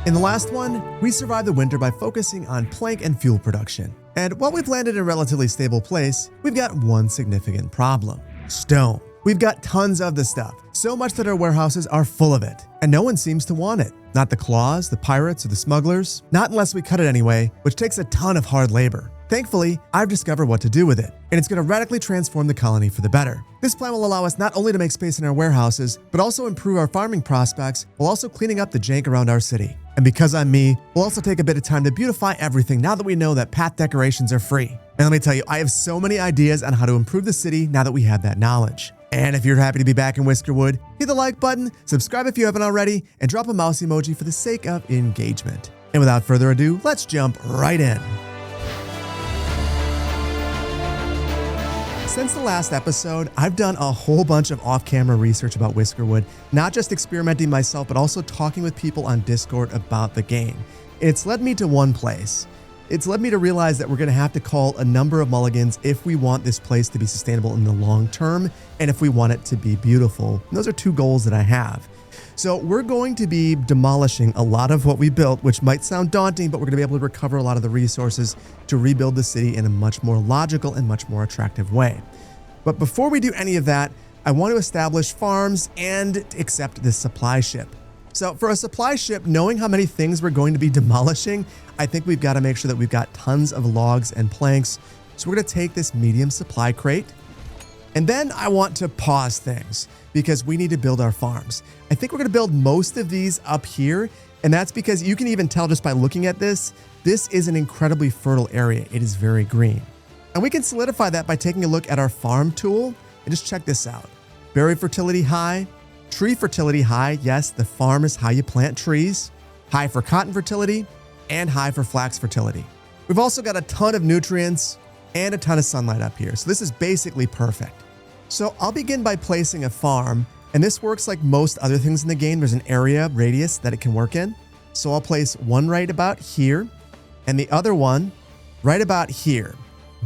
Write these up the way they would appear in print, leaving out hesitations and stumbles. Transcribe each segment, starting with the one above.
In the last one, we survived the winter by focusing on plank and fuel production. And while we've landed in a relatively stable place, we've got one significant problem: stone. We've got tons of the stuff, so much that our warehouses are full of it, and no one seems to want it. Not the claws, the pirates, or the smugglers. Not unless we cut it anyway, which takes a ton of hard labor. Thankfully, I've discovered what to do with it, and it's going to radically transform the colony for the better. This plan will allow us not only to make space in our warehouses, but also improve our farming prospects while also cleaning up the jank around our city. And because I'm me, we'll also take a bit of time to beautify everything now that we know that path decorations are free. And let me tell you, I have so many ideas on how to improve the city now that we have that knowledge. And if you're happy to be back in Whiskerwood, hit the like button, subscribe if you haven't already, and drop a mouse emoji for the sake of engagement. And without further ado, let's jump right in. Since the last episode, I've done a whole bunch of off-camera research about Whiskerwood, not just experimenting myself, but also talking with people on Discord about the game. It's led me to one place. It's led me to realize that we're going to have to call a number of mulligans if we want this place to be sustainable in the long term, and if we want it to be beautiful. And those are two goals that I have. So we're going to be demolishing a lot of what we built, which might sound daunting, but we're going to be able to recover a lot of the resources to rebuild the city in a much more logical and much more attractive way. But before we do any of that, I want to establish farms and accept this supply ship. So for a supply ship, knowing how many things we're going to be demolishing, I think we've got to make sure that we've got tons of logs and planks. So we're going to take this medium supply crate. And then I want to pause things because we need to build our farms. I think we're going to build most of these up here. And that's because you can even tell just by looking at this, this is an incredibly fertile area. It is very green. And we can solidify that by taking a look at our farm tool and just check this out. Berry fertility high, tree fertility high. Yes, the farm is how you plant trees. High for cotton fertility and high for flax fertility. We've also got a ton of nutrients and a ton of sunlight up here. So this is basically perfect. So I'll begin by placing a farm, and this works like most other things in the game. There's an area radius that it can work in. So I'll place one right about here and the other one right about here.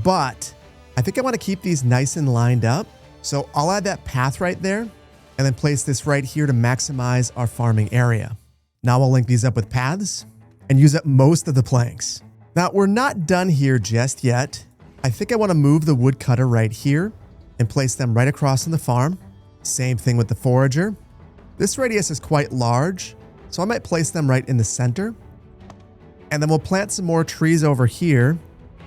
But I think I want to keep these nice and lined up. So I'll add that path right there and then place this right here to maximize our farming area. Now I'll link these up with paths and use up most of the planks. Now we're not done here just yet. I think I want to move the woodcutter right here and place them right across on the farm. Same thing with the forager. This radius is quite large, so I might place them right in the center. And then we'll plant some more trees over here.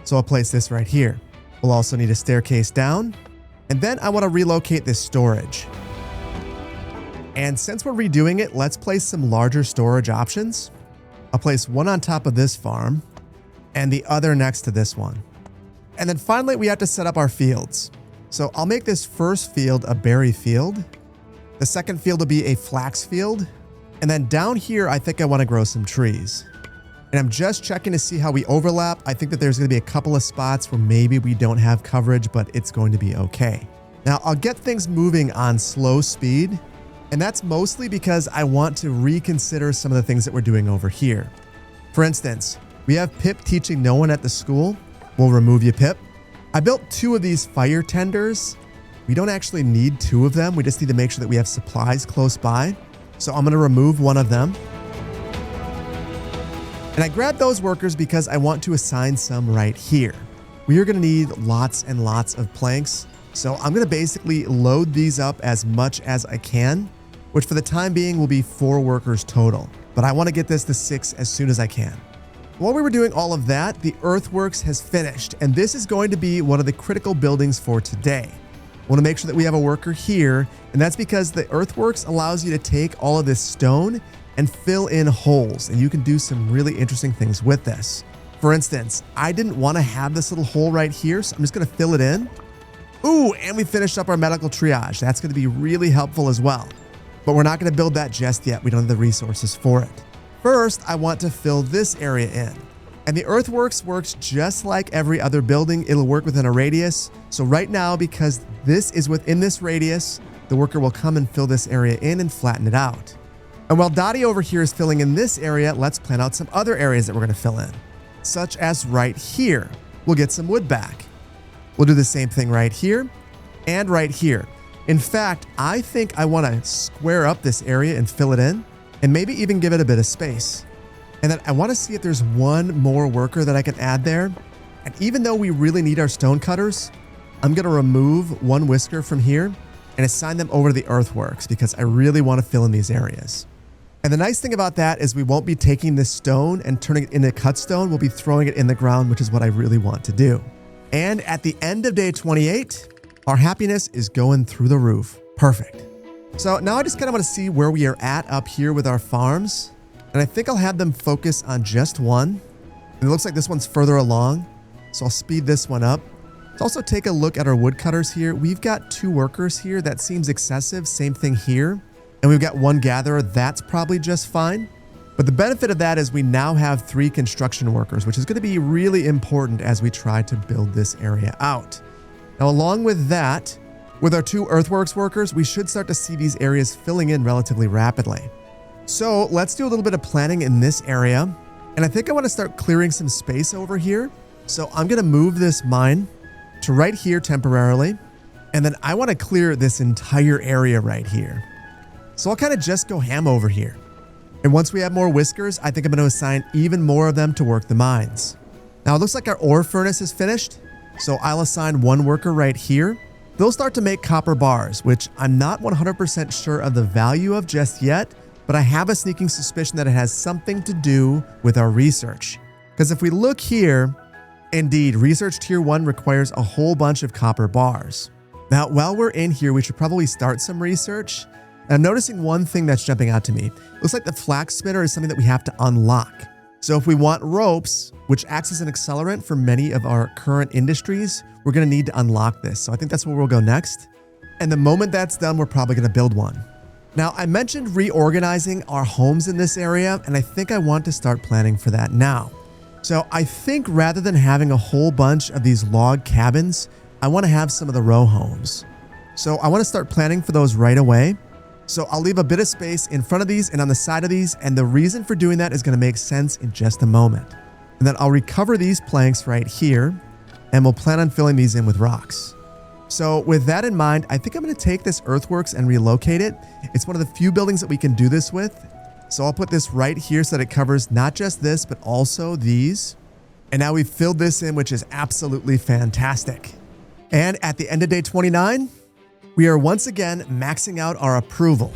So I'll place this right here. We'll also need a staircase down. And then I want to relocate this storage. And since we're redoing it, let's place some larger storage options. I'll place one on top of this farm and the other next to this one. And then finally, we have to set up our fields. So I'll make this first field a berry field. The second field will be a flax field. And then down here, I think I want to grow some trees. And I'm just checking to see how we overlap. I think that there's going to be a couple of spots where maybe we don't have coverage, but it's going to be okay. Now I'll get things moving on slow speed. And that's mostly because I want to reconsider some of the things that we're doing over here. For instance, we have Pip teaching no one at the school. We'll remove you, Pip. I built 2 of these fire tenders. We don't actually need 2 of them. We just need to make sure that we have supplies close by. So I'm going to remove one of them. And I grabbed those workers because I want to assign some right here. We are going to need lots and lots of planks. So I'm going to basically load these up as much as I can, which for the time being will be 4 workers total. But I want to get this to 6 as soon as I can. While we were doing all of that, the earthworks has finished, and this is going to be one of the critical buildings for today. I want to make sure that we have a worker here, and that's because the earthworks allows you to take all of this stone and fill in holes, and you can do some really interesting things with this. For instance, I didn't want to have this little hole right here, so I'm just going to fill it in. Ooh, and we finished up our medical triage. That's going to be really helpful as well. But we're not going to build that just yet. We don't have the resources for it. First, I want to fill this area in. And the earthworks works just like every other building. It'll work within a radius. So right now, because this is within this radius, the worker will come and fill this area in and flatten it out. And while Dottie over here is filling in this area, let's plan out some other areas that we're going to fill in, such as right here. We'll get some wood back. We'll do the same thing right here and right here. In fact, I think I want to square up this area and fill it in, and maybe even give it a bit of space. And then I want to see if there's one more worker that I can add there. And even though we really need our stone cutters, I'm going to remove one whisker from here and assign them over to the earthworks because I really want to fill in these areas. And the nice thing about that is we won't be taking this stone and turning it into cut stone. We'll be throwing it in the ground, which is what I really want to do. And at the end of day 28, our happiness is going through the roof. Perfect. So now I just kind of want to see where we are at up here with our farms. And I think I'll have them focus on just one. And it looks like this one's further along. So I'll speed this one up. Let's also take a look at our woodcutters here. We've got 2 workers here. That seems excessive. Same thing here. And we've got 1 gatherer. That's probably just fine. But the benefit of that is we now have 3 construction workers, which is going to be really important as we try to build this area out. Now, along with that, with our 2 earthworks workers, we should start to see these areas filling in relatively rapidly. So let's do a little bit of planning in this area. And I think I want to start clearing some space over here. So I'm going to move this mine to right here temporarily. And then I want to clear this entire area right here. So I'll kind of just go ham over here. And once we have more whiskers, I think I'm going to assign even more of them to work the mines. Now it looks like our ore furnace is finished. So I'll assign 1 worker right here. They'll start to make copper bars, which I'm not 100% sure of the value of just yet, but I have a sneaking suspicion that it has something to do with our research. Because if we look here, indeed, research tier 1 requires a whole bunch of copper bars. Now, while we're in here, we should probably start some research. And I'm noticing one thing that's jumping out to me. Looks like the flax spinner is something that we have to unlock. So if we want ropes, which acts as an accelerant for many of our current industries, we're going to need to unlock this. So I think that's where we'll go next. And the moment that's done, we're probably going to build one. Now, I mentioned reorganizing our homes in this area, and I think I want to start planning for that now. So I think rather than having a whole bunch of these log cabins, I want to have some of the row homes. So I want to start planning for those right away. So I'll leave a bit of space in front of these and on the side of these, and the reason for doing that is going to make sense in just a moment. And then I'll recover these planks right here, and we'll plan on filling these in with rocks. So with that in mind, I think I'm going to take this earthworks and relocate it. It's one of the few buildings that we can do this with. So I'll put this right here so that it covers not just this, but also these. And now we've filled this in, which is absolutely fantastic. And at the end of day 29, we are once again maxing out our approval.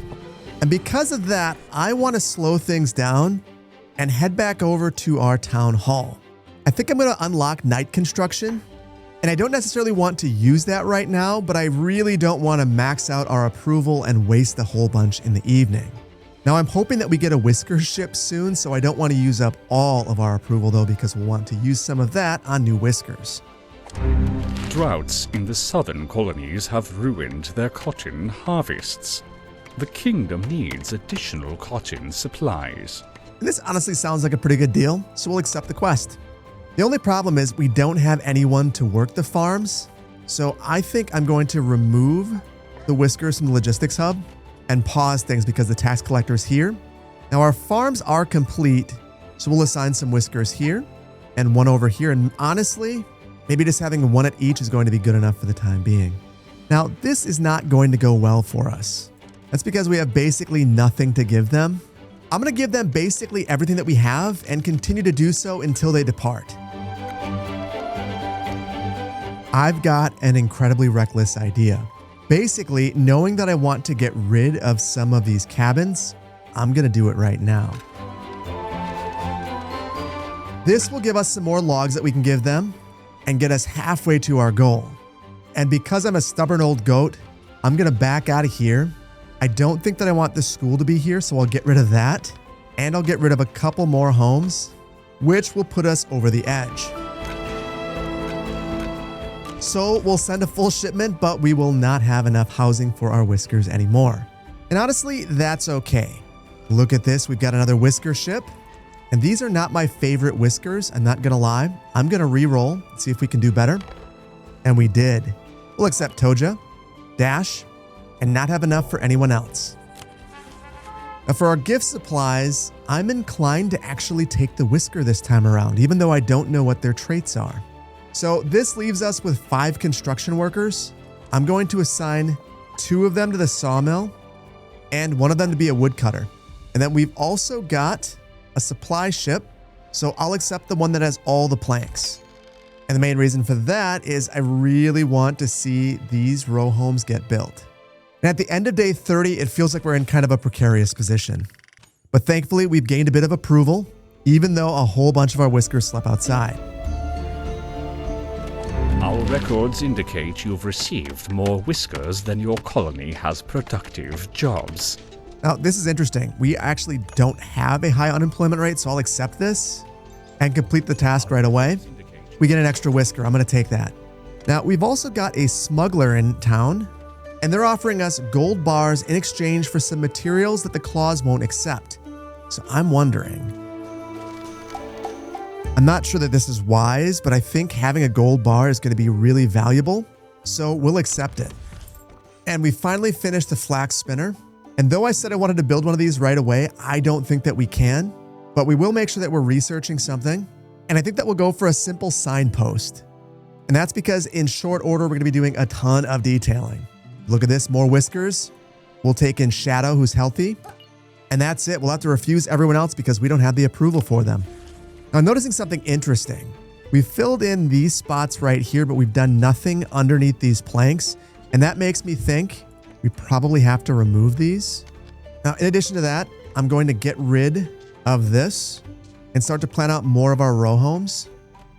And because of that, I want to slow things down and head back over to our town hall. I think I'm going to unlock night construction. And I don't necessarily want to use that right now, but I really don't want to max out our approval and waste a whole bunch in the evening. Now I'm hoping that we get a whisker ship soon, so I don't want to use up all of our approval though, because we'll want to use some of that on new whiskers. Droughts in the southern colonies have ruined their cotton harvests. The kingdom needs additional cotton supplies. And this honestly sounds like a pretty good deal, so we'll accept the quest. The only problem is we don't have anyone to work the farms, so I think I'm going to remove the whiskers from the logistics hub and pause things because the tax collector is here. Now our farms are complete, so we'll assign some whiskers here and one over here. And honestly, maybe just having one at each is going to be good enough for the time being. Now this is not going to go well for us. That's because we have basically nothing to give them. I'm going to give them basically everything that we have and continue to do so until they depart. I've got an incredibly reckless idea. Basically, knowing that I want to get rid of some of these cabins, I'm going to do it right now. This will give us some more logs that we can give them and get us halfway to our goal. And because I'm a stubborn old goat, I'm going to back out of here. I don't think that I want the school to be here, so I'll get rid of that. And I'll get rid of a couple more homes, which will put us over the edge. So we'll send a full shipment, but we will not have enough housing for our whiskers anymore. And honestly, that's okay. Look at this. We've got another whisker ship. And these are not my favorite whiskers. I'm not going to lie. I'm going to re-roll and see if we can do better. And we did. We'll accept Toja, Dash, and not have enough for anyone else. Now for our gift supplies, I'm inclined to actually take the whisker this time around, even though I don't know what their traits are. So this leaves us with 5 construction workers. I'm going to assign 2 of them to the sawmill and 1 of them to be a woodcutter. And then we've also got a supply ship, so I'll accept the one that has all the planks. And the main reason for that is I really want to see these row homes get built. And at the end of day 30, it feels like we're in kind of a precarious position. But thankfully, we've gained a bit of approval, even though a whole bunch of our whiskers slept outside. Our records indicate you've received more whiskers than your colony has productive jobs. Now, this is interesting. We actually don't have a high unemployment rate, so I'll accept this and complete the task right away. We get an extra whisker. I'm going to take that. Now, we've also got a smuggler in town, and they're offering us gold bars in exchange for some materials that the claws won't accept. So I'm wondering. I'm not sure that this is wise, but I think having a gold bar is going to be really valuable, so we'll accept it. And we finally finished the flax spinner. And though I said I wanted to build one of these right away, I don't think that we can, but we will make sure that we're researching something. And I think that we'll go for a simple signpost. And that's because in short order, we're going to be doing a ton of detailing. Look at this, more whiskers. We'll take in Shadow, who's healthy. And that's it. We'll have to refuse everyone else because we don't have the approval for them. Now, I'm noticing something interesting. We've filled in these spots right here, but we've done nothing underneath these planks. And that makes me think we probably have to remove these. Now, in addition to that, I'm going to get rid of this and start to plan out more of our row homes.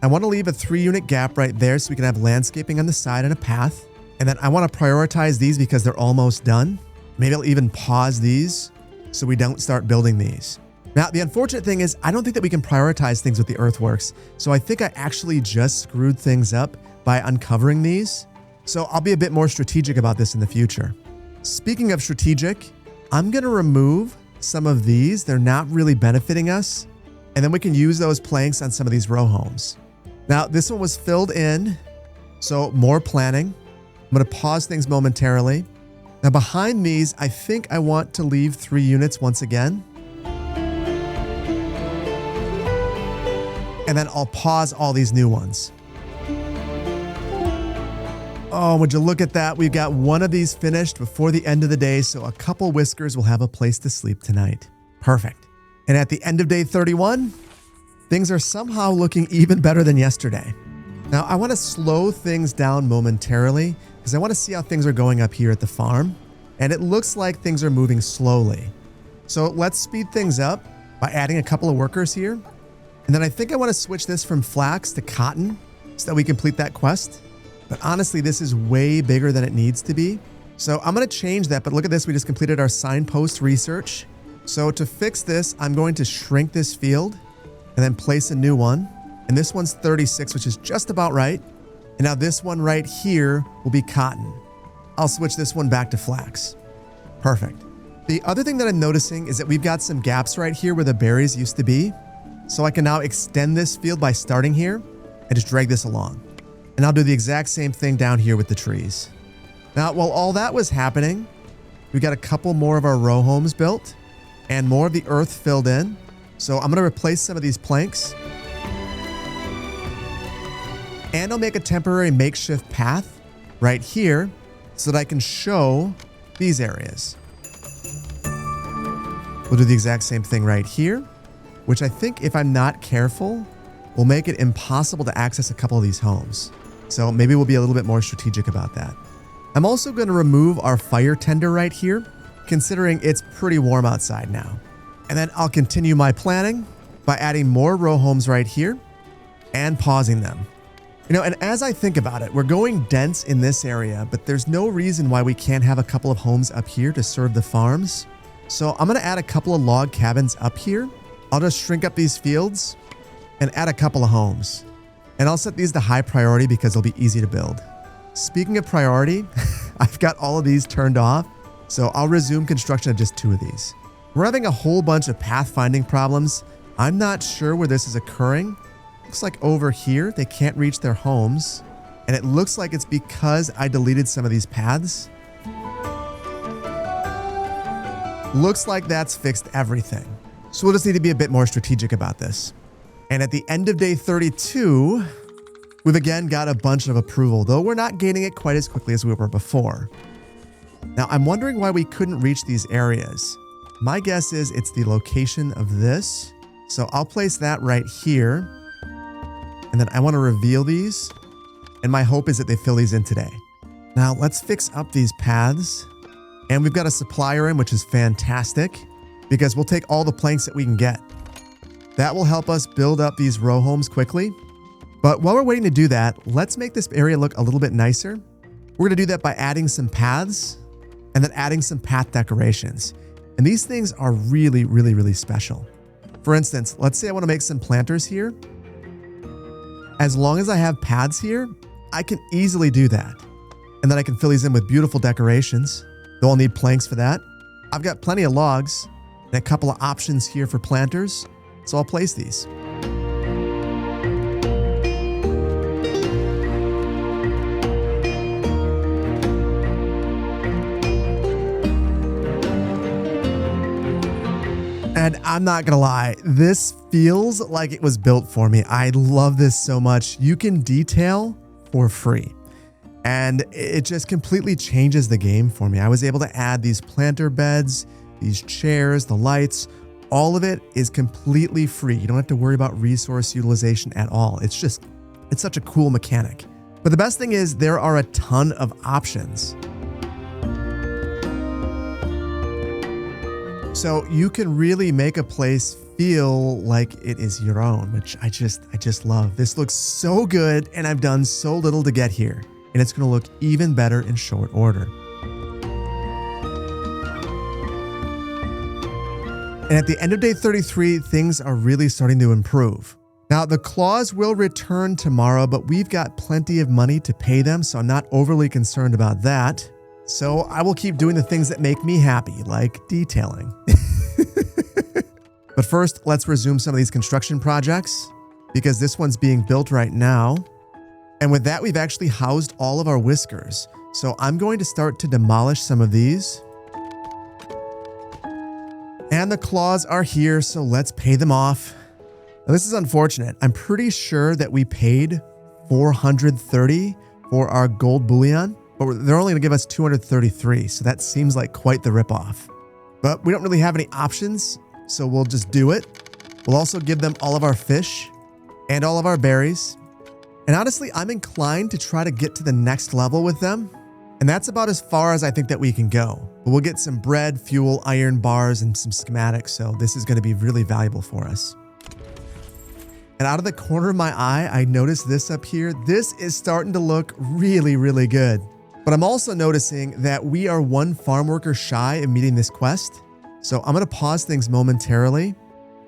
I want to leave a 3-unit gap right there so we can have landscaping on the side and a path. And then I want to prioritize these because they're almost done. Maybe I'll even pause these so we don't start building these. Now, the unfortunate thing is I don't think that we can prioritize things with the earthworks. So I think I actually just screwed things up by uncovering these. So I'll be a bit more strategic about this in the future. Speaking of strategic, I'm going to remove some of these. They're not really benefiting us. And then we can use those planks on some of these row homes. Now, this one was filled in, so more planning. I'm going to pause things momentarily. Now, behind these, I think I want to leave 3 units once again. And then I'll pause all these new ones. Oh, would you look at that? We've got one of these finished before the end of the day, so a couple whiskers will have a place to sleep tonight. Perfect. And at the end of day 31, things are somehow looking even better than yesterday. Now, I want to slow things down momentarily because I want to see how things are going up here at the farm. And it looks like things are moving slowly. So let's speed things up by adding a couple of workers here. And then I think I want to switch this from flax to cotton so that we complete that quest. But honestly, this is way bigger than it needs to be. So I'm going to change that. But look at this. We just completed our signpost research. So to fix this, I'm going to shrink this field and then place a new one. And this one's 36, which is just about right. And now this one right here will be cotton. I'll switch this one back to flax. Perfect. The other thing that I'm noticing is that we've got some gaps right here where the berries used to be. So I can now extend this field by starting here and just drag this along. And I'll do the exact same thing down here with the trees. Now, while all that was happening, we got a couple more of our row homes built and more of the earth filled in. So I'm going to replace some of these planks. And I'll make a temporary makeshift path right here so that I can show these areas. We'll do the exact same thing right here, which I think if I'm not careful, will make it impossible to access a couple of these homes. So maybe we'll be a little bit more strategic about that. I'm also going to remove our fire tender right here, considering it's pretty warm outside now. And then I'll continue my planning by adding more row homes right here and pausing them. You know, and as I think about it, we're going dense in this area, but there's no reason why we can't have a couple of homes up here to serve the farms. So I'm going to add a couple of log cabins up here. I'll just shrink up these fields and add a couple of homes. And I'll set these to high priority because they'll be easy to build. Speaking of priority, I've got all of these turned off, so I'll resume construction of just 2 of these. We're having a whole bunch of pathfinding problems. I'm not sure where this is occurring. Looks like over here, they can't reach their homes. And it looks like it's because I deleted some of these paths. Looks like that's fixed everything. So we'll just need to be a bit more strategic about this. And at the end of day 32, we've again got a bunch of approval, though we're not gaining it quite as quickly as we were before. Now, I'm wondering why we couldn't reach these areas. My guess is it's the location of this. So I'll place that right here. And then I want to reveal these. And my hope is that they fill these in today. Now let's fix up these paths. And we've got a supplier in, which is fantastic because we'll take all the planks that we can get. That will help us build up these row homes quickly. But while we're waiting to do that, let's make this area look a little bit nicer. We're going to do that by adding some paths and then adding some path decorations. And these things are really, really, really special. For instance, let's say I want to make some planters here. As long as I have paths here, I can easily do that. And then I can fill these in with beautiful decorations. Though I'll need planks for that. I've got plenty of logs and a couple of options here for planters. So I'll place these. And I'm not gonna lie, this feels like it was built for me. I love this so much. You can detail for free. And it just completely changes the game for me. I was able to add these planter beds, these chairs, the lights. All of it is completely free. You don't have to worry about resource utilization at all. It's such a cool mechanic. But the best thing is there are a ton of options. So you can really make a place feel like it is your own, which I just love. This looks so good and I've done so little to get here. And it's going to look even better in short order. And at the end of day 33, things are really starting to improve. Now, the claws will return tomorrow, but we've got plenty of money to pay them, so I'm not overly concerned about that. So I will keep doing the things that make me happy, like detailing. But first, let's resume some of these construction projects, because this one's being built right now. And with that, we've actually housed all of our whiskers. So I'm going to start to demolish some of these. And the claws are here, so let's pay them off. Now, this is unfortunate. I'm pretty sure that we paid 430 for our gold bullion, but they're only going to give us 233, so that seems like quite the ripoff. But we don't really have any options, so we'll just do it. We'll also give them all of our fish and all of our berries. And honestly, I'm inclined to try to get to the next level with them. And that's about as far as I think that we can go. But we'll get some bread, fuel, iron bars, and some schematics. So this is going to be really valuable for us. And out of the corner of my eye, I noticed this up here. This is starting to look really, really good. But I'm also noticing that we are one farm worker shy of meeting this quest. So I'm going to pause things momentarily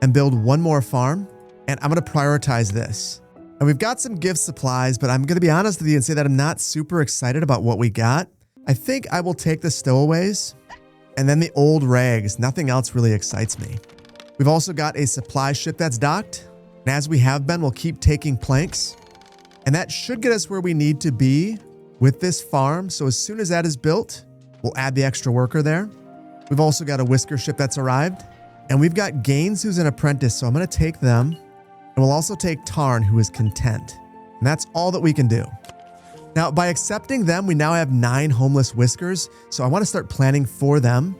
and build one more farm. And I'm going to prioritize this. And we've got some gift supplies, but I'm going to be honest with you and say that I'm not super excited about what we got. I think I will take the stowaways and then the old rags. Nothing else really excites me. We've also got a supply ship that's docked. And as we have been, we'll keep taking planks. And that should get us where we need to be with this farm. So as soon as that is built, we'll add the extra worker there. We've also got a whisker ship that's arrived. And we've got Gaines, who's an apprentice. So I'm going to take them. And we'll also take Tarn, who is content. And that's all that we can do. Now, by accepting them, we now have 9 homeless whiskers. So I want to start planning for them.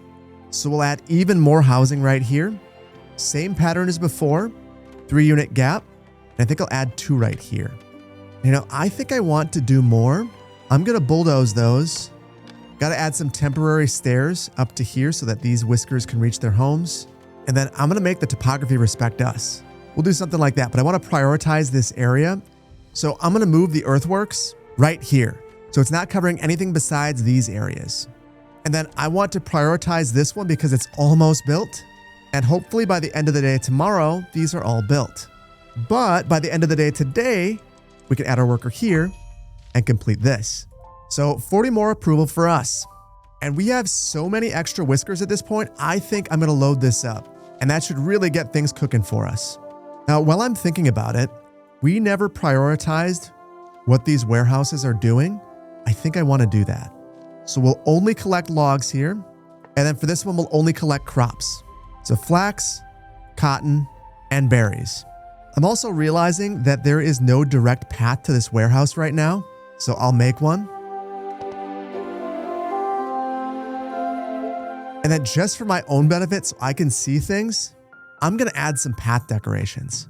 So we'll add even more housing right here. Same pattern as before, 3-unit gap. And I think I'll add 2 right here. You know, I think I want to do more. I'm going to bulldoze those. Got to add some temporary stairs up to here so that these whiskers can reach their homes. And then I'm going to make the topography respect us. We'll do something like that, but I want to prioritize this area. So I'm going to move the earthworks right here. So it's not covering anything besides these areas. And then I want to prioritize this one because it's almost built. And hopefully by the end of the day tomorrow, these are all built. But by the end of the day today, we can add our worker here and complete this. So 40 more approval for us. And we have so many extra whiskers at this point, I think I'm going to load this up. And that should really get things cooking for us. Now, while I'm thinking about it, we never prioritized what these warehouses are doing. I think I want to do that. So we'll only collect logs here. And then for this one, we'll only collect crops. So flax, cotton, and berries. I'm also realizing that there is no direct path to this warehouse right now. So I'll make one. And then just for my own benefit, so I can see things, I'm going to add some path decorations.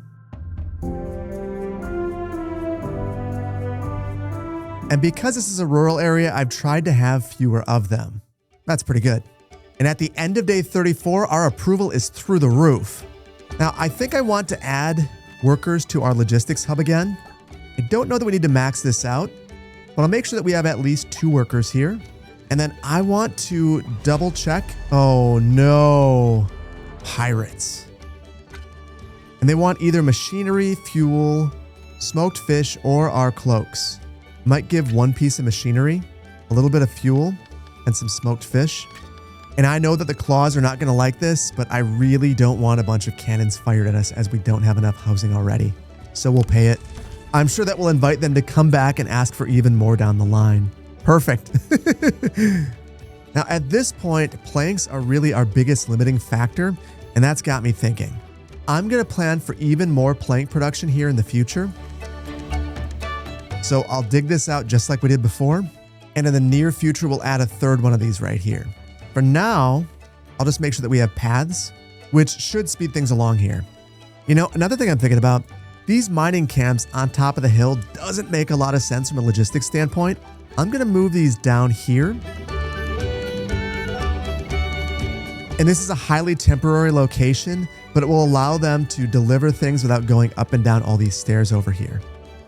And because this is a rural area, I've tried to have fewer of them. That's pretty good. And at the end of day 34, our approval is through the roof. Now, I think I want to add workers to our logistics hub again. I don't know that we need to max this out, but I'll make sure that we have at least 2 workers here. And then I want to double check. Oh no, pirates. And they want either machinery, fuel, smoked fish, or our cloaks. Might give 1 piece of machinery, a little bit of fuel, and some smoked fish. And I know that the claws are not going to like this, but I really don't want a bunch of cannons fired at us as we don't have enough housing already. So we'll pay it. I'm sure that will invite them to come back and ask for even more down the line. Perfect. Now at this point, planks are really our biggest limiting factor, and that's got me thinking. I'm going to plan for even more plank production here in the future. So I'll dig this out just like we did before. And in the near future, we'll add a 3rd one of these right here. For now, I'll just make sure that we have paths, which should speed things along here. You know, another thing I'm thinking about, these mining camps on top of the hill doesn't make a lot of sense from a logistics standpoint. I'm going to move these down here. And this is a highly temporary location, but it will allow them to deliver things without going up and down all these stairs over here.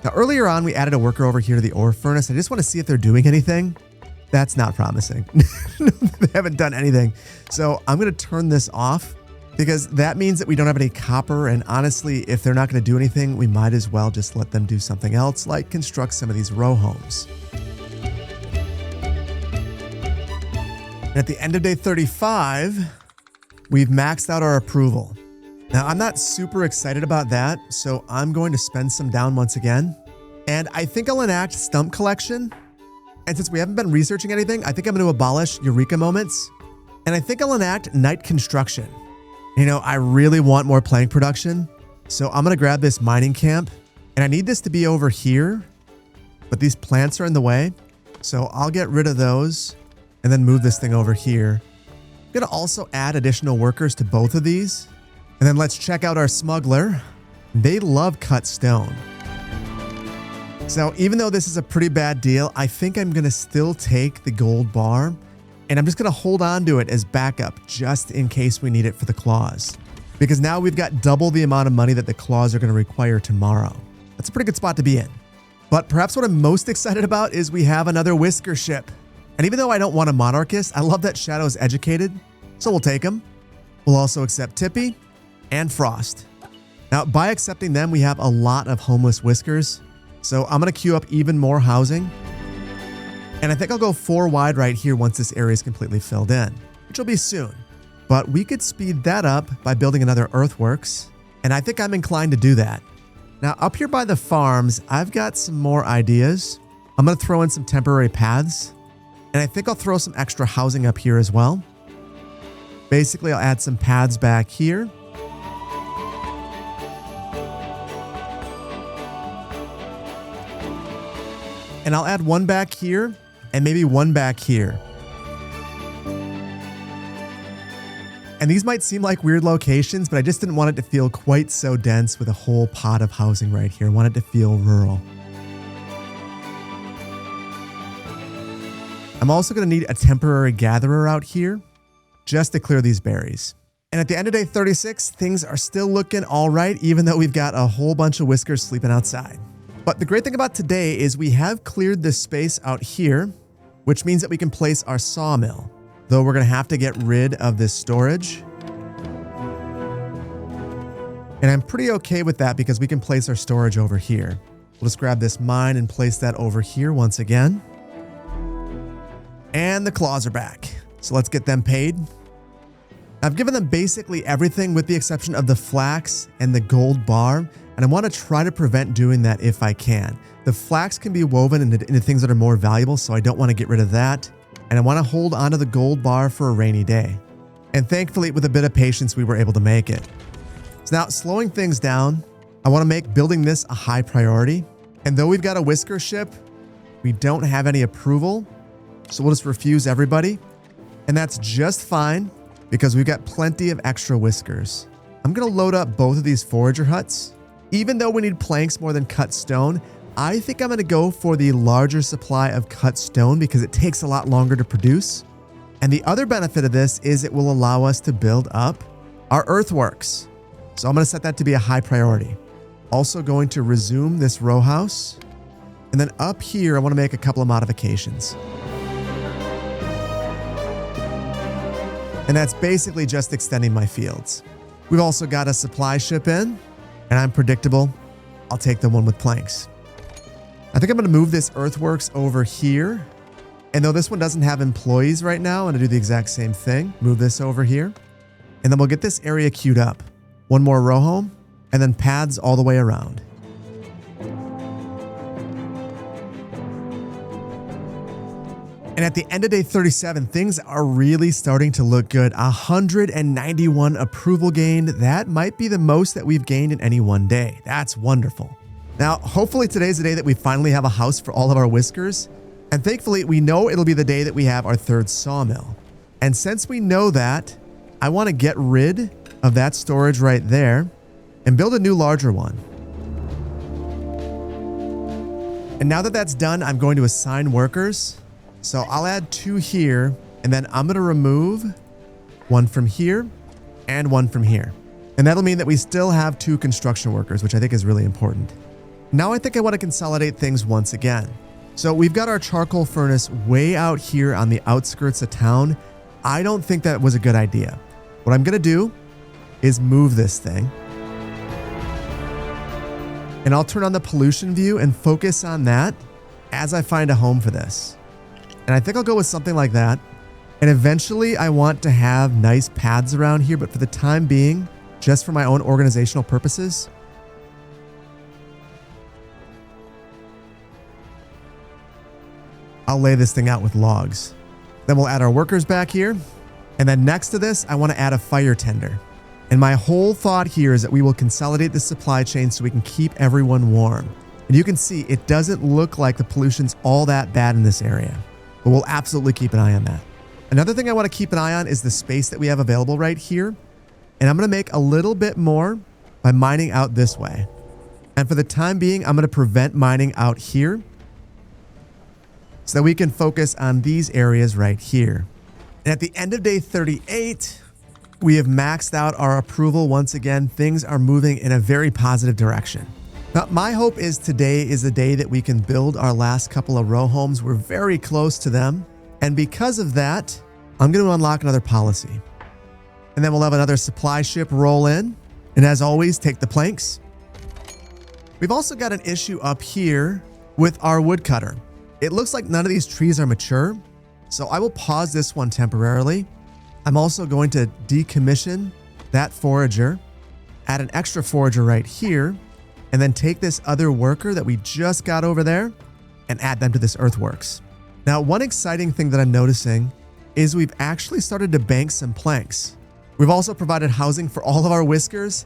Now, earlier on, we added a worker over here to the ore furnace. I just want to see if they're doing anything. That's not promising. They haven't done anything. So I'm going to turn this off because that means that we don't have any copper. And honestly, if they're not going to do anything, we might as well just let them do something else, like construct some of these row homes. And at the end of day 35, we've maxed out our approval. Now, I'm not super excited about that, so I'm going to spend some down once again. And I think I'll enact stump collection. And since we haven't been researching anything, I think I'm going to abolish Eureka moments. And I think I'll enact night construction. You know, I really want more plank production. So I'm going to grab this mining camp. And I need this to be over here. But these plants are in the way. So I'll get rid of those and then move this thing over here. I'm going to also add additional workers to both of these. And then let's check out our smuggler. They love cut stone. So even though this is a pretty bad deal, I think I'm going to still take the gold bar. And I'm just going to hold on to it as backup just in case we need it for the claws. Because now we've got double the amount of money that the claws are going to require tomorrow. That's a pretty good spot to be in. But perhaps what I'm most excited about is we have another Whisker ship. And even though I don't want a monarchist, I love that Shadow's educated. So we'll take him. We'll also accept Tippy and Frost. Now, by accepting them, we have a lot of homeless Whiskers. So I'm going to queue up even more housing. And I think I'll go 4 wide right here once this area is completely filled in, which will be soon. But we could speed that up by building another earthworks. And I think I'm inclined to do that. Now, up here by the farms, I've got some more ideas. I'm going to throw in some temporary paths. And I think I'll throw some extra housing up here as well. Basically, I'll add some paths back here. And I'll add one back here and maybe one back here. And these might seem like weird locations, but I just didn't want it to feel quite so dense with a whole pot of housing right here. I want it to feel rural. I'm also going to need a temporary gatherer out here just to clear these berries. And at the end of day 36, things are still looking all right, even though we've got a whole bunch of Whiskers sleeping outside. But the great thing about today is we have cleared this space out here, which means that we can place our sawmill, though we're going to have to get rid of this storage. And I'm pretty okay with that because we can place our storage over here. We'll just grab this mine and place that over here once again. And the claws are back. So let's get them paid. I've given them basically everything with the exception of the flax and the gold bar. And I want to try to prevent doing that if I can. The flax can be woven into things that are more valuable, so I don't want to get rid of that. And I want to hold onto the gold bar for a rainy day. And thankfully, with a bit of patience, we were able to make it. So now, slowing things down, I want to make building this a high priority. And though we've got a Whisker ship, we don't have any approval. So we'll just refuse everybody. And that's just fine because we've got plenty of extra Whiskers. I'm I'm going to load up both of these forager huts. Even though we need planks more than cut stone, I think I'm going to go for the larger supply of cut stone because it takes a lot longer to produce. And the other benefit of this is it will allow us to build up our earthworks. So I'm going to set that to be a high priority. Also going to resume this row house. And then up here, I want to make a couple of modifications. And that's basically just extending my fields. We've also got a supply ship in, and I'm predictable. I'll take the one with planks. I think I'm going to move this earthworks over here. And though this one doesn't have employees right now, I'm going to do the exact same thing. Move this over here. And then we'll get this area queued up. One more row home, and then paths all the way around. And at the end of day 37, things are really starting to look good. 191 approval gained. That might be the most that we've gained in any one day. That's wonderful. Now, hopefully today's the day that we finally have a house for all of our whiskers. And thankfully, we know it'll be the day that we have our third sawmill. And since we know that, I want to get rid of that storage right there and build a new larger one. And now that that's done, I'm going to assign workers. So I'll add 2 here, and then I'm going to remove 1 from here and 1 from here. And that'll mean that we still have 2 construction workers, which I think is really important. Now I think I want to consolidate things once again. So we've got our charcoal furnace way out here on the outskirts of town. I don't think that was a good idea. What I'm going to do is move this thing. And I'll turn on the pollution view and focus on that as I find a home for this. And I think I'll go with something like that. And eventually I want to have nice paths around here, but for the time being, just for my own organizational purposes, I'll lay this thing out with logs. Then we'll add our workers back here. And then next to this, I want to add a fire tender. And my whole thought here is that we will consolidate the supply chain so we can keep everyone warm. And you can see it doesn't look like the pollution's all that bad in this area, but we'll absolutely keep an eye on that. Another thing I want to keep an eye on is the space that we have available right here. And I'm going to make a little bit more by mining out this way. And for the time being, I'm going to prevent mining out here so that we can focus on these areas right here. And at the end of day 38, we have maxed out our approval once again. Things are moving in a very positive direction. Now, my hope is today is the day that we can build our last couple of row homes. We're very close to them. And because of that, I'm going to unlock another policy. And then we'll have another supply ship roll in. And as always, take the planks. We've also got an issue up here with our woodcutter. It looks like none of these trees are mature. So I will pause this one temporarily. I'm also going to decommission that forager, add an extra forager right here, and then take this other worker that we just got over there and add them to this earthworks. Now, one exciting thing that I'm noticing is we've actually started to bank some planks. We've also provided housing for all of our whiskers,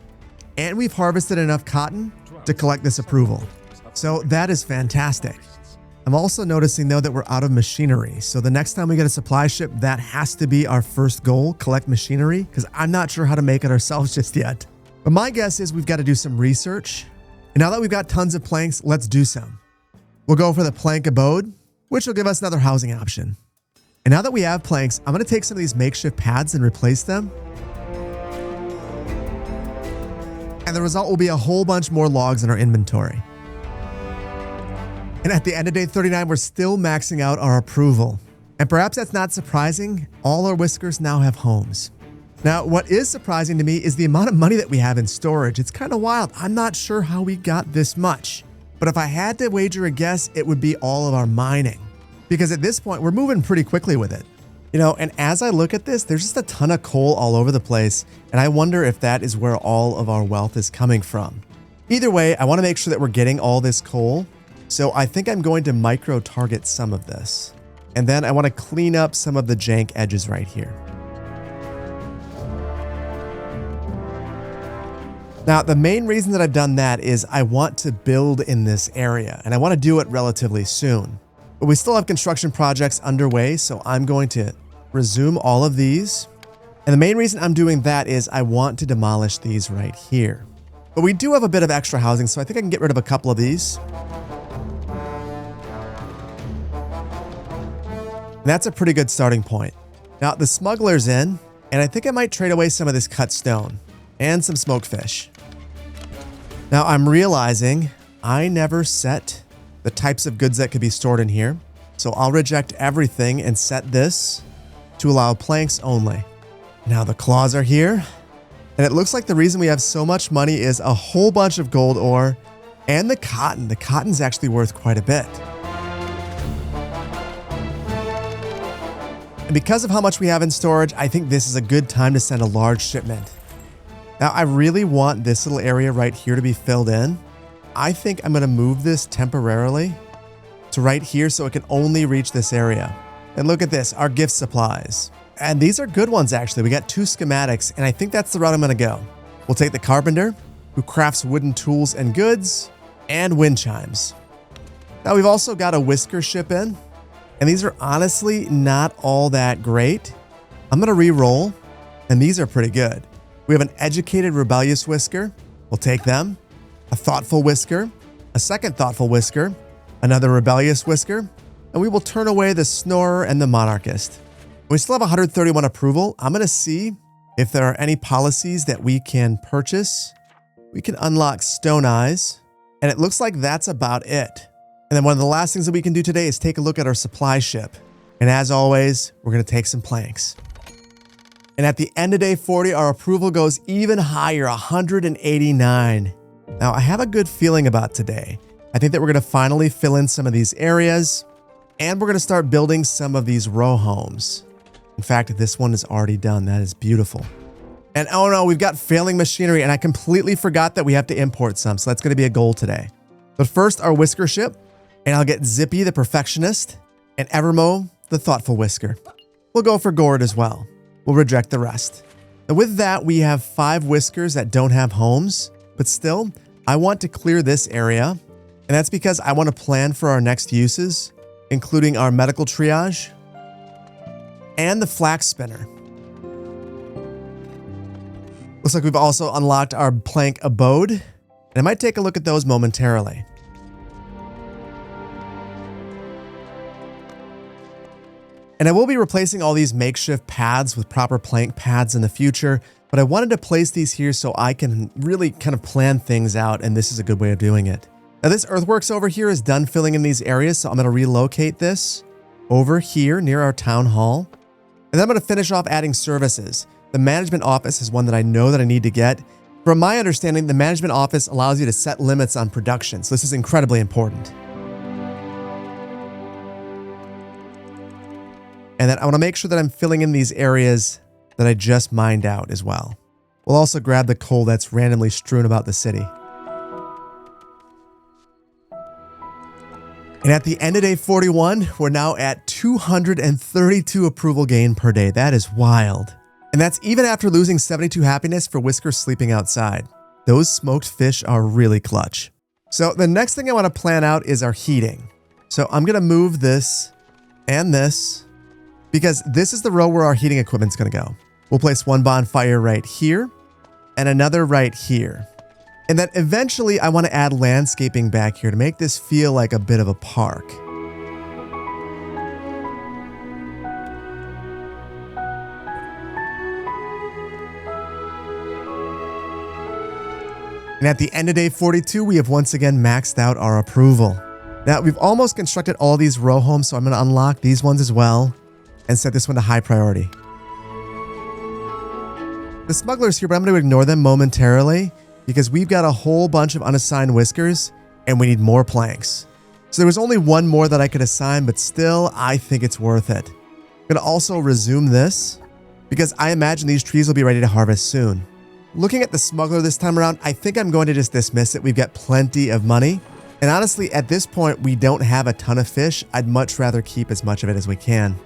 and we've harvested enough cotton to collect this approval. So that is fantastic. I'm also noticing though that we're out of machinery. So the next time we get a supply ship, that has to be our first goal, collect machinery, because I'm not sure how to make it ourselves just yet. But my guess is we've got to do some research. And now that we've got tons of planks, let's do some. We'll go for the plank abode, which will give us another housing option. And now that we have planks, I'm going to take some of these makeshift pads and replace them. And the result will be a whole bunch more logs in our inventory. And at the end of day 39, we're still maxing out our approval. And perhaps that's not surprising. All our whiskers now have homes. Now, what is surprising to me is the amount of money that we have in storage. It's kind of wild. I'm not sure how we got this much. But if I had to wager a guess, it would be all of our mining. Because at this point, we're moving pretty quickly with it. You know, and as I look at this, there's just a ton of coal all over the place. And I wonder if that is where all of our wealth is coming from. Either way, I want to make sure that we're getting all this coal. So I think I'm going to micro target some of this. And then I want to clean up some of the jank edges right here. Now, the main reason that I've done that is I want to build in this area and I want to do it relatively soon. But we still have construction projects underway, so I'm going to resume all of these. And the main reason I'm doing that is I want to demolish these right here. But we do have a bit of extra housing, so I think I can get rid of a couple of these. And that's a pretty good starting point. Now, the smuggler's in, and I think I might trade away some of this cut stone and some smoked fish. Now, I'm realizing I never set the types of goods that could be stored in here. So I'll reject everything and set this to allow planks only. Now the claws are here. And it looks like the reason we have so much money is a whole bunch of gold ore and the cotton. The cotton's actually worth quite a bit. And because of how much we have in storage, I think this is a good time to send a large shipment. Now, I really want this little area right here to be filled in. I think I'm going to move this temporarily to right here so it can only reach this area. And look at this, our gift supplies. And these are good ones, actually. We got 2 schematics, and I think that's the route I'm going to go. We'll take the carpenter, who crafts wooden tools and goods, and wind chimes. Now, we've also got a whisker ship in, and these are honestly not all that great. I'm going to re-roll, and these are pretty good. We have an educated rebellious whisker. We'll take them. A thoughtful whisker, a second thoughtful whisker, another rebellious whisker, and we will turn away the snorer and the monarchist. We still have 131 approval. I'm going to see if there are any policies that we can purchase. We can unlock Stone Eyes, and it looks like that's about it. And then one of the last things that we can do today is take a look at our supply ship. And as always, we're going to take some planks. And at the end of day 40, our approval goes even higher, 189. Now, I have a good feeling about today. I think that we're going to finally fill in some of these areas, and we're going to start building some of these row homes. In fact, this one is already done. That is beautiful. And oh no, we've got failing machinery, and I completely forgot that we have to import some, so that's going to be a goal today. But first, our whisker ship, and I'll get Zippy, the perfectionist, and Evermo, the thoughtful whisker. We'll go for Gord as well. We'll reject the rest. And with that, we have 5 whiskers that don't have homes, but still, I want to clear this area, and that's because I want to plan for our next uses, including our medical triage and the flax spinner. Looks like we've also unlocked our plank abode, and I might take a look at those momentarily. And I will be replacing all these makeshift paths with proper plank paths in the future, but I wanted to place these here so I can really kind of plan things out, and this is a good way of doing it. Now this earthworks over here is done filling in these areas, so I'm going to relocate this over here near our town hall. And then I'm going to finish off adding services. The management office is one that I know that I need to get. From my understanding, the management office allows you to set limits on production, so this is incredibly important. And then I want to make sure that I'm filling in these areas that I just mined out as well. We'll also grab the coal that's randomly strewn about the city. And at the end of day 41, we're now at 232 approval gain per day. That is wild. And that's even after losing 72 happiness for Whisker sleeping outside. Those smoked fish are really clutch. So the next thing I want to plan out is our heating. So I'm going to move this and this, because this is the row where our heating equipment's going to go. We'll place one bonfire right here and another right here. And then eventually I want to add landscaping back here to make this feel like a bit of a park. And at the end of day 42, we have once again maxed out our approval. Now we've almost constructed all these row homes, so I'm going to unlock these ones as well and set this one to high priority. The smuggler's here, but I'm going to ignore them momentarily because we've got a whole bunch of unassigned whiskers and we need more planks. So there was only one more that I could assign, but still, I think it's worth it. I'm going to also resume this because I imagine these trees will be ready to harvest soon. Looking at the smuggler this time around, I think I'm going to just dismiss it. We've got plenty of money. And honestly, at this point, we don't have a ton of fish. I'd much rather keep as much of it as we can.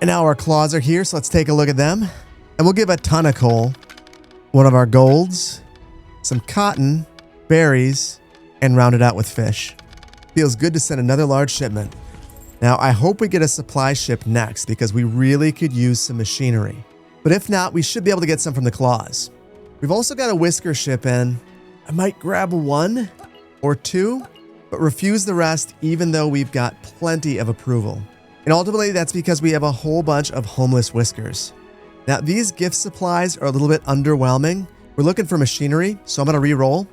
And now our claws are here, so let's take a look at them. And we'll give a ton of coal, one of our golds, some cotton, berries, and round it out with fish. Feels good to send another large shipment. Now, I hope we get a supply ship next because we really could use some machinery. But if not, we should be able to get some from the claws. We've also got a whisker ship in. I might grab 1 or 2, but refuse the rest even though we've got plenty of approval. And ultimately, that's because we have a whole bunch of homeless whiskers. Now, these gift supplies are a little bit underwhelming. We're looking for machinery, so I'm going to re-roll.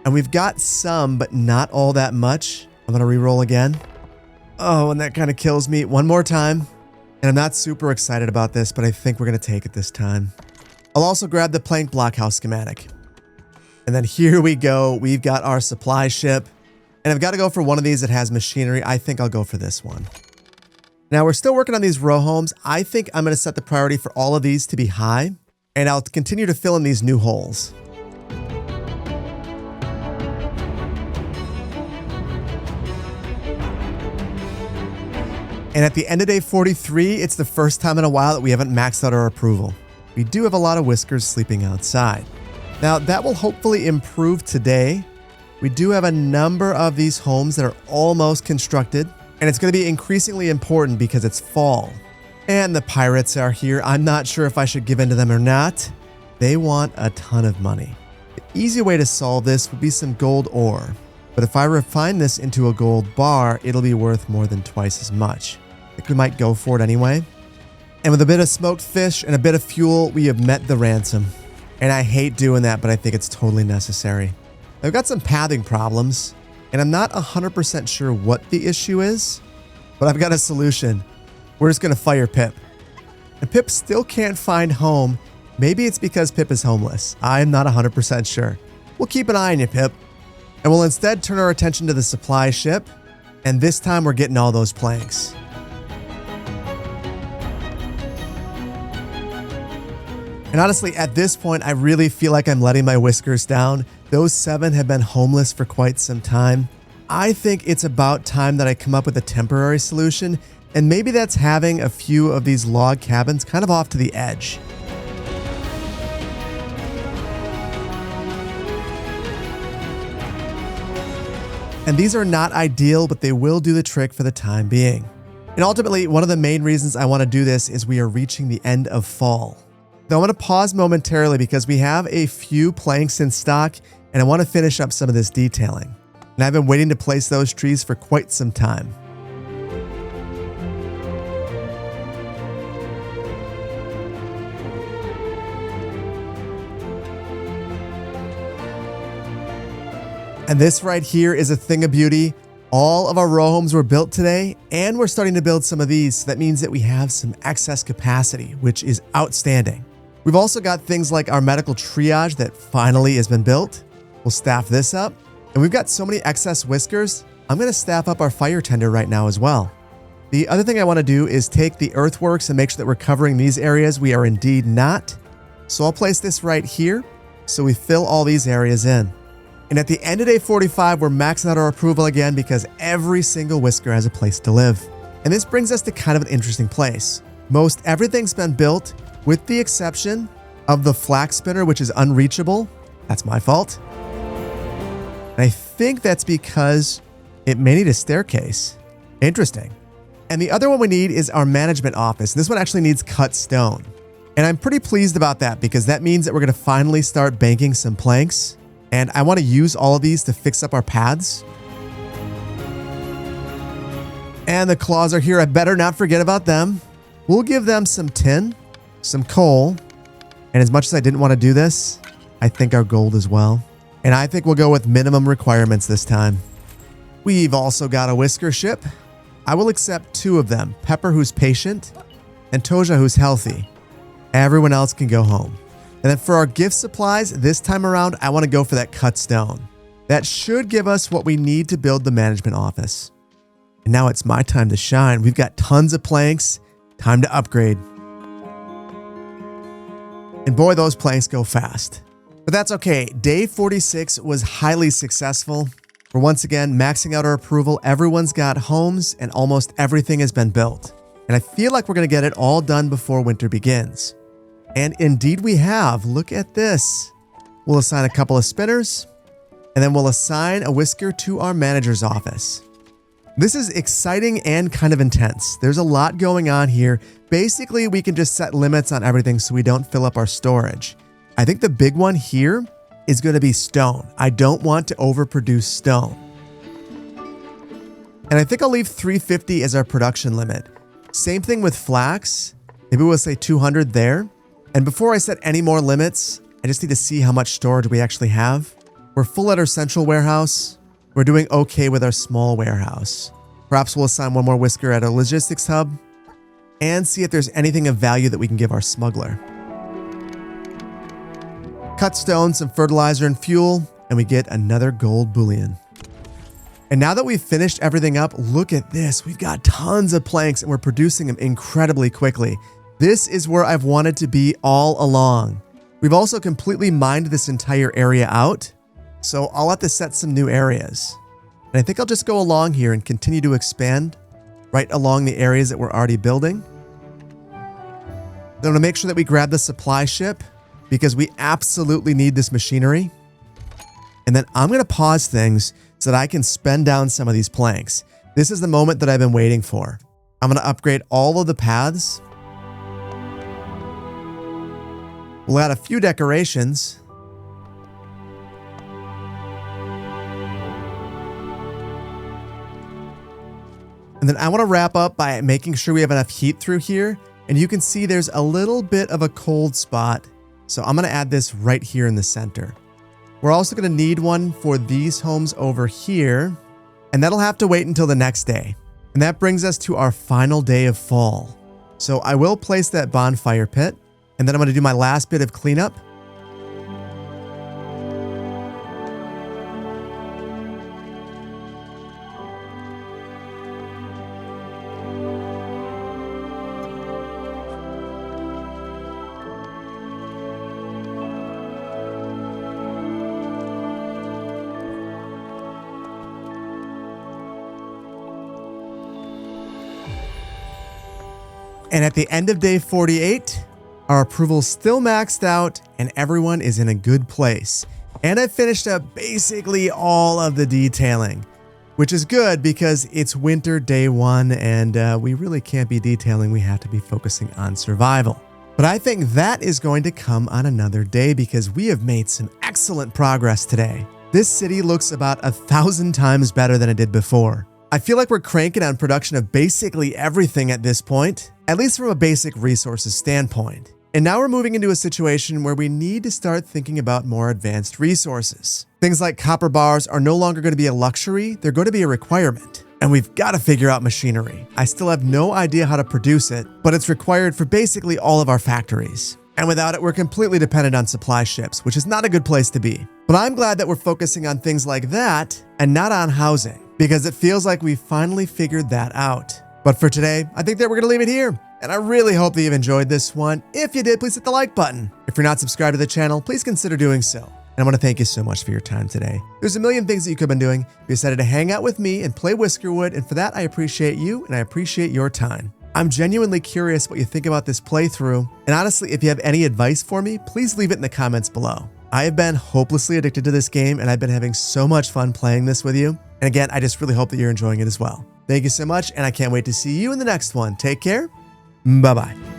And we've got some, but not all that much. I'm going to re-roll again. Oh, and that kind of kills me. One more time. And I'm not super excited about this, but I think we're going to take it this time. I'll also grab the plank blockhouse schematic. And then here we go. We've got our supply ship. And I've got to go for one of these that has machinery. I think I'll go for this one. Now, we're still working on these row homes. I think I'm going to set the priority for all of these to be high. And I'll continue to fill in these new holes. And at the end of day 43, it's the first time in a while that we haven't maxed out our approval. We do have a lot of whiskers sleeping outside. Now, that will hopefully improve today. We do have a number of these homes that are almost constructed, and it's going to be increasingly important because it's fall. And the pirates are here. I'm not sure if I should give in to them or not. They want a ton of money. The easy way to solve this would be some gold ore. But if I refine this into a gold bar, it'll be worth more than twice as much. I think we might go for it anyway. And with a bit of smoked fish and a bit of fuel, we have met the ransom. And I hate doing that, but I think it's totally necessary. I've got some pathing problems, and I'm not 100% sure what the issue is, but I've got a solution. We're just going to fire Pip. And Pip still can't find home. Maybe it's because Pip is homeless. I'm not 100% sure. We'll keep an eye on you, Pip. And we'll instead turn our attention to the supply ship, and this time we're getting all those planks. And honestly, at this point, I really feel like I'm letting my whiskers down. Those 7 have been homeless for quite some time. I think it's about time that I come up with a temporary solution, and maybe that's having a few of these log cabins kind of off to the edge. And these are not ideal, but they will do the trick for the time being. And ultimately, one of the main reasons I want to do this is we are reaching the end of fall. Now, I want to pause momentarily because we have a few planks in stock, and I want to finish up some of this detailing. And I've been waiting to place those trees for quite some time. And this right here is a thing of beauty. All of our row homes were built today, and we're starting to build some of these. So that means that we have some excess capacity, which is outstanding. We've also got things like our medical triage that finally has been built. We'll staff this up. And we've got so many excess whiskers, I'm going to staff up our fire tender right now as well. The other thing I want to do is take the earthworks and make sure that we're covering these areas. We are indeed not. So I'll place this right here so we fill all these areas in. And at the end of day 45, we're maxing out our approval again because every single whisker has a place to live. And this brings us to kind of an interesting place. Most everything's been built with the exception of the flax spinner, which is unreachable. That's my fault. And I think that's because it may need a staircase. Interesting. And the other one we need is our management office. This one actually needs cut stone. And I'm pretty pleased about that because that means that we're going to finally start banking some planks. And I want to use all of these to fix up our paths. And the claws are here. I better not forget about them. We'll give them some tin, some coal. And as much as I didn't want to do this, I think our gold as well. And I think we'll go with minimum requirements this time. We've also got a whisker ship. I will accept 2 of them. Pepper, who's patient, and Toja, who's healthy. Everyone else can go home. And then for our gift supplies, this time around, I want to go for that cut stone. That should give us what we need to build the management office. And now it's my time to shine. We've got tons of planks. Time to upgrade. And boy, those planks go fast. But that's okay. Day 46 was highly successful. We're once again maxing out our approval. Everyone's got homes and almost everything has been built. And I feel like we're going to get it all done before winter begins. And indeed we have. Look at this. We'll assign a couple of spinners, and then we'll assign a whisker to our manager's office. This is exciting and kind of intense. There's a lot going on here. Basically, we can just set limits on everything so we don't fill up our storage. I think the big one here is going to be stone. I don't want to overproduce stone. And I think I'll leave 350 as our production limit. Same thing with flax. Maybe we'll say 200 there. And before I set any more limits, I just need to see how much storage we actually have. We're full at our central warehouse. We're doing okay with our small warehouse. Perhaps we'll assign one more whisker at our logistics hub and see if there's anything of value that we can give our smuggler. Cut stone, some fertilizer and fuel, and we get another gold bullion. And now that we've finished everything up, look at this. We've got tons of planks and we're producing them incredibly quickly. This is where I've wanted to be all along. We've also completely mined this entire area out. So I'll have to set some new areas. And I think I'll just go along here and continue to expand right along the areas that we're already building. Then I'm going to make sure that we grab the supply ship because we absolutely need this machinery. And then I'm going to pause things so that I can spend down some of these planks. This is the moment that I've been waiting for. I'm going to upgrade all of the paths. We'll add a few decorations. And then I want to wrap up by making sure we have enough heat through here. And you can see there's a little bit of a cold spot. So I'm going to add this right here in the center. We're also going to need one for these homes over here. And that'll have to wait until the next day. And that brings us to our final day of fall. So I will place that bonfire pit. And then I'm going to do my last bit of cleanup. And at the end of day 48, our approval's still maxed out and everyone is in a good place. And I finished up basically all of the detailing, which is good because it's winter day 1 and we really can't be detailing. We have to be focusing on survival. But I think that is going to come on another day because we have made some excellent progress today. This city looks about 1,000 times better than it did before. I feel like we're cranking on production of basically everything at this point, at least from a basic resources standpoint. And now we're moving into a situation where we need to start thinking about more advanced resources. Things like copper bars are no longer going to be a luxury, they're going to be a requirement. And we've got to figure out machinery. I still have no idea how to produce it, but it's required for basically all of our factories. And without it, we're completely dependent on supply ships, which is not a good place to be. But I'm glad that we're focusing on things like that and not on housing, because it feels like we finally figured that out. But for today, I think that we're going to leave it here. And I really hope that you've enjoyed this one. If you did, please hit the like button. If you're not subscribed to the channel, please consider doing so. And I want to thank you so much for your time today. There's a million things that you could have been doing. You decided to hang out with me and play Whiskerwood, and for that, I appreciate you and I appreciate your time. I'm genuinely curious what you think about this playthrough. And honestly, if you have any advice for me, please leave it in the comments below. I have been hopelessly addicted to this game and I've been having so much fun playing this with you. And again, I just really hope that you're enjoying it as well. Thank you so much, and I can't wait to see you in the next one. Take care. Bye-bye.